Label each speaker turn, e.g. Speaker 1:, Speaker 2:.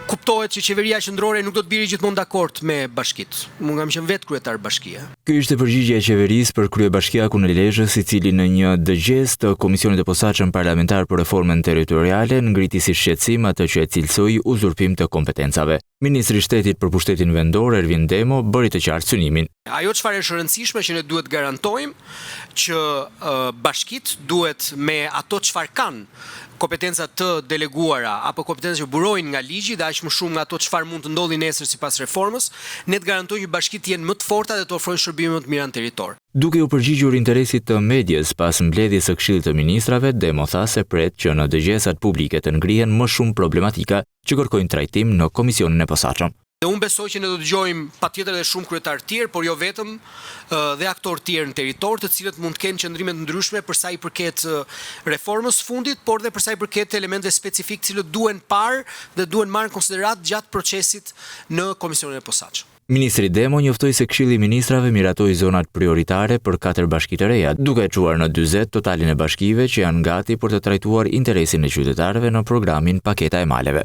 Speaker 1: kuptohet që qeveria qendrore nuk do të bjerë gjithmonë dakord me bashkitë. Unë kam qenë vetë kryetar bashkie.
Speaker 2: Ky ishte përgjigjja e qeverisë për kryebashkiakun e Lezhës, i cili në një dëgjes të Komisionit të Posaçëm Parlamentar për Reformën Territoriale ngriti si shqetësim atë që e cilësoi uzurpim të kompetencave. Ministri i Shtetit për Pushtetin Vendor Ervin Demo bëri të qartë synimin.
Speaker 1: Ajo çfarë është e rëndësishme që ne duhet garantojmë që bashkitë duhet me ato çfarë kanë kompetenca të deleguara apo kompetenca që burojnë nga ligji dhe aq më shumë nga ato çfarë mund të ndodhi nesër sipas reformës, ne të garantojmë që bashkitë jenë më të forta dhe të ofrojnë shërbime më të mira në territor.
Speaker 2: Duke u përgjigjur interesit të medias pas mbledhjes së Këshillit të Ministrave, Demo tha se pret që në dëgjesat publike të ngrihen më shumë problematika që kërkojnë trajtim në Komisionin e Posaçëm.
Speaker 1: Dhe unë besoj që ne do të dëgjojmë patjetër edhe shumë kryetar tjerë, por jo vetëm, dhe aktorë tjerë në territor, të cilët mund të kenë qëndrime të ndryshme për sa i përket reformës fundit, por dhe për sa i përket elementeve specifik të cilët duhen parë dhe duhen marrë në konsiderat gjatë procesit në Komisionin e Posaçëm.
Speaker 2: Ministri Demo njoftoi se Këshilli i Ministrave miratoi zonat prioritare për 4 bashki të reja, duke e çuar në 40 totalin e bashkive që janë gati për të trajtuar interesin e qytetarëve në programin Paketa e Maleve.